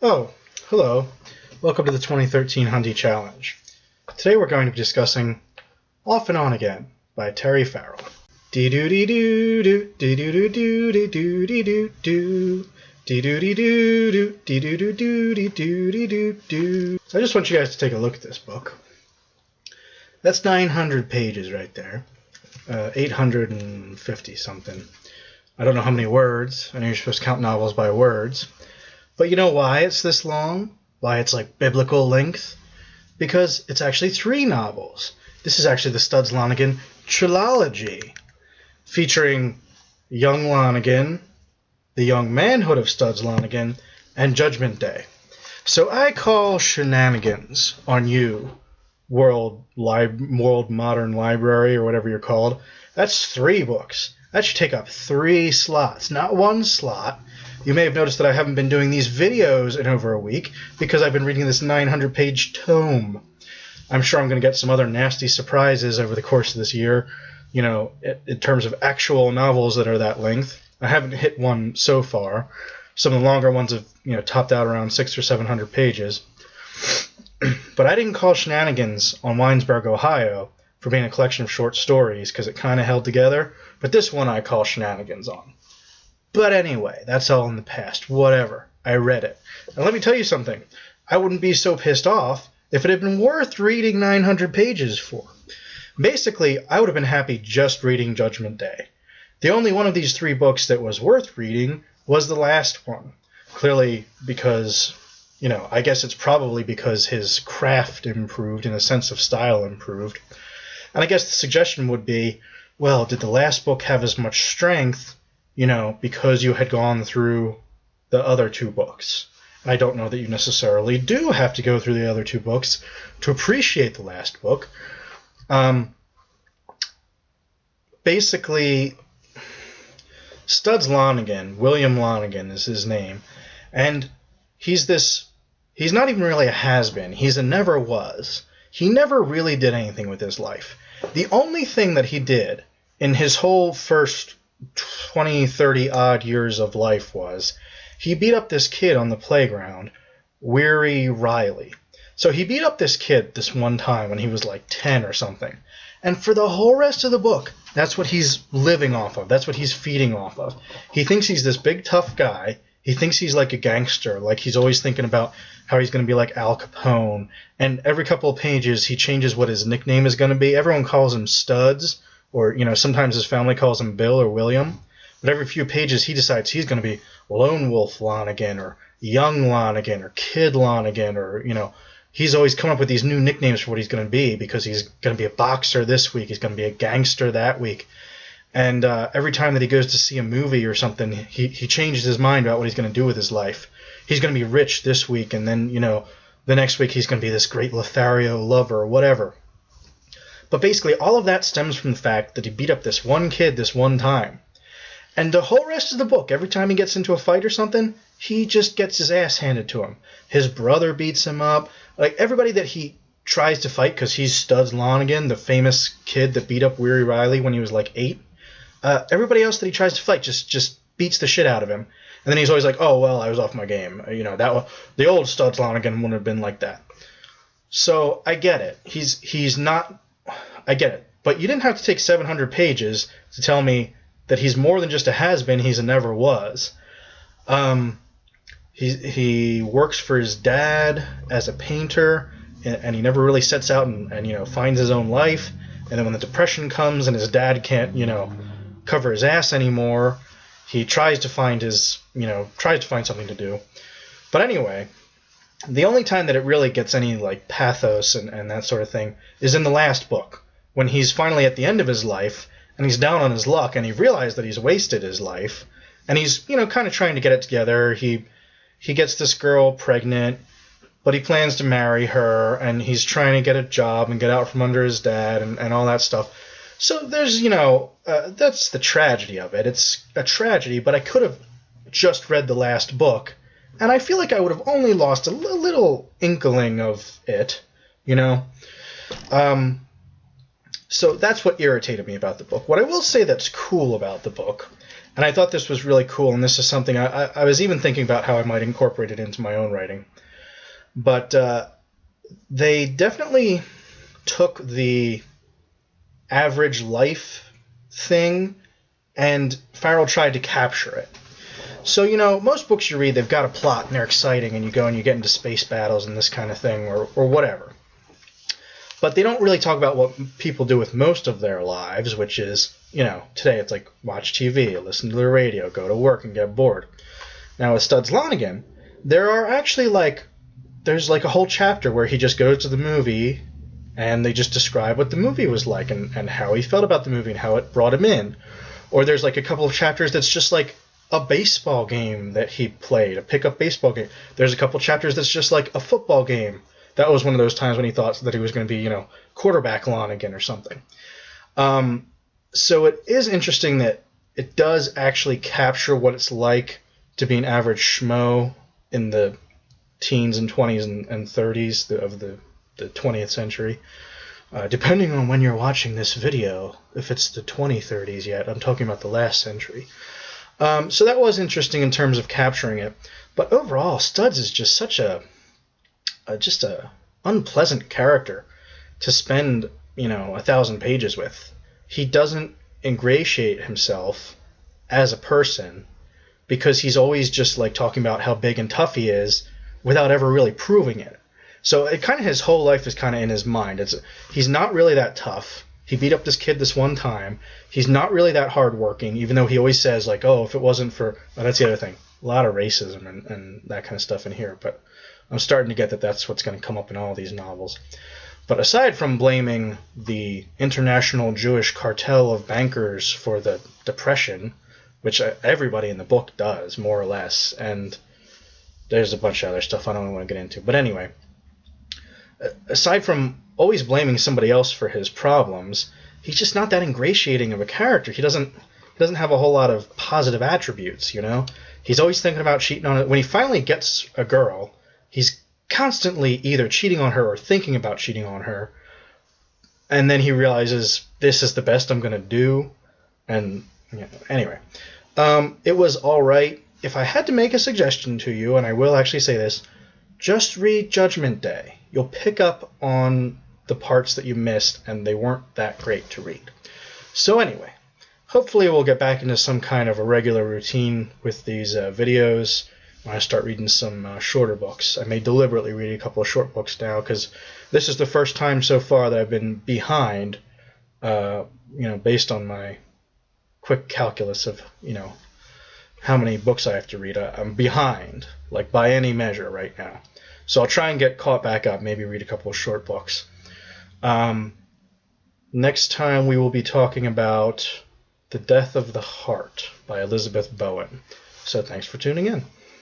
Oh, hello. Welcome to the 2013 Hundie Challenge. Today we're going to be discussing Off and On Again by Terry Farrell. Dee-doo-dee-doo-doo, dee-doo-dee-doo-dee-doo-dee-doo-doo, dee-doo-dee-doo-doo, dee-doo-dee-doo-dee-doo-dee-doo-doo. So I just want you guys to take a look at this book. That's 900 pages right there. 850 something. I don't know how many words. I know you're supposed to count novels by words. But you know why it's this long? Why it's like biblical length? Because it's actually 3 novels. This is actually the Studs Lonigan Trilogy, featuring young Lonigan, the young manhood of Studs Lonigan, and Judgment Day. So I call shenanigans on you, World Modern Library, or whatever you're called. That's 3 books. That should take up 3 slots, not 1 slot. You may have noticed that I haven't been doing these videos in over a week because I've been reading this 900-page tome. I'm sure I'm going to get some other nasty surprises over the course of this year, you know, in terms of actual novels that are that length. I haven't hit one so far. Some of the longer ones have, topped out around 600 or 700 pages. But I didn't call shenanigans on Winesburg, Ohio for being a collection of short stories because it kind of held together. But this one I call shenanigans on. But anyway, that's all in the past. Whatever. I read it. And let me tell you something. I wouldn't be so pissed off if it had been worth reading 900 pages for. Basically, I would have been happy just reading Judgment Day. The only one of these 3 books that was worth reading was the last one. Clearly because, I guess it's probably because his craft improved and his sense of style improved. And I guess the suggestion would be, well, did the last book have as much strength, because you had gone through the other 2 books? And I don't know that you necessarily do have to go through the other 2 books to appreciate the last book. Basically, Studs Lonigan, William Lonigan is his name, and he's not even really a has-been. He's a never was. He never really did anything with his life. The only thing that he did in his whole first 20, 30 odd years of life was he beat up this kid on the playground, Weary Riley. So he beat up this kid this one time when he was like 10 or something. And for the whole rest of the book, that's what he's living off of. That's what he's feeding off of. He thinks he's this big tough guy. He thinks he's like a gangster. Like he's always thinking about how he's going to be like Al Capone. And every couple of pages he changes what his nickname is going to be. Everyone calls him Studs. Or, sometimes his family calls him Bill or William. But every few pages he decides he's going to be Lone Wolf Lonigan or Young Lonigan or Kid Lonigan or, he's always come up with these new nicknames for what he's going to be because he's going to be a boxer this week. He's going to be a gangster that week. And every time that he goes to see a movie or something, he changes his mind about what he's going to do with his life. He's going to be rich this week, and then, the next week he's going to be this great Lothario lover or whatever. But basically, all of that stems from the fact that he beat up this one kid this one time. And the whole rest of the book, every time he gets into a fight or something, he just gets his ass handed to him. His brother beats him up. Like, everybody that he tries to fight, because he's Studs Lonigan, the famous kid that beat up Weary Riley when he was like 8, everybody else that he tries to fight just beats the shit out of him. And then he's always like, oh, well, I was off my game. The old Studs Lonigan wouldn't have been like that. So I get it. He's not... I get it. But you didn't have to take 700 pages to tell me that he's more than just a has-been, he's a never was. He works for his dad as a painter, and he never really sets out and finds his own life. And then when the Depression comes and his dad can't, cover his ass anymore, he tries to find something to do. But anyway, the only time that it really gets any like pathos and that sort of thing is in the last book, when he's finally at the end of his life and he's down on his luck and he realized that he's wasted his life and he's kind of trying to get it together. He gets this girl pregnant, but he plans to marry her, and he's trying to get a job and get out from under his dad and all that stuff. So there's that's the tragedy of it. It's a tragedy, but I could have just read the last book and I feel like I would have only lost a little inkling of it, So that's what irritated me about the book. What I will say that's cool about the book And I thought this was really cool, and this is something I was even thinking about how I might incorporate it into my own writing. But they definitely took the average life thing, and Farrell tried to capture it. So, most books you read, they've got a plot, and they're exciting, and you go and you get into space battles and this kind of thing, or whatever. But they don't really talk about what people do with most of their lives, which is, today it's like watch TV, listen to the radio, go to work, and get bored. Now with Studs Lonigan, there are actually there's a whole chapter where he just goes to the movie and they just describe what the movie was like and how he felt about the movie and how it brought him in. Or there's a couple of chapters that's just like a baseball game that he played, a pickup baseball game. There's a couple of chapters that's just like a football game. That was one of those times when he thought that he was going to be, quarterback Lonigan or something. So it is interesting that it does actually capture what it's like to be an average schmo in the teens and 20s and 30s of the 20th century. Depending on when you're watching this video, if it's the 2030s yet, I'm talking about the last century. So that was interesting in terms of capturing it. But overall, Studs is just such a unpleasant character to spend 1,000 pages with. He doesn't ingratiate himself as a person because he's always just talking about how big and tough he is without ever really proving it. So it kind of his whole life is kind of in his mind. He's not really that tough. He beat up this kid this one time. He's not really that hardworking, even though he always says if it wasn't for that's the other thing. A lot of racism and that kind of stuff in here, but I'm starting to get that that's what's going to come up in all these novels. But aside from blaming the international Jewish cartel of bankers for the Depression, which everybody in the book does, more or less, and there's a bunch of other stuff I don't want to get into. But anyway, aside from always blaming somebody else for his problems, he's just not that ingratiating of a character. He doesn't have a whole lot of positive attributes, He's always thinking about cheating on it. When he finally gets a girl, he's constantly either cheating on her or thinking about cheating on her. And then he realizes this is the best I'm going to do. And anyway, it was all right. If I had to make a suggestion to you, and I will actually say this, just read Judgment Day. You'll pick up on the parts that you missed, and they weren't that great to read. So anyway, hopefully we'll get back into some kind of a regular routine with these videos when I start reading some shorter books. I may deliberately read a couple of short books now because this is the first time so far that I've been behind, based on my quick calculus of, how many books I have to read. I'm behind, by any measure right now. So I'll try and get caught back up, maybe read a couple of short books. Next time we will be talking about The Death of the Heart by Elizabeth Bowen. So thanks for tuning in.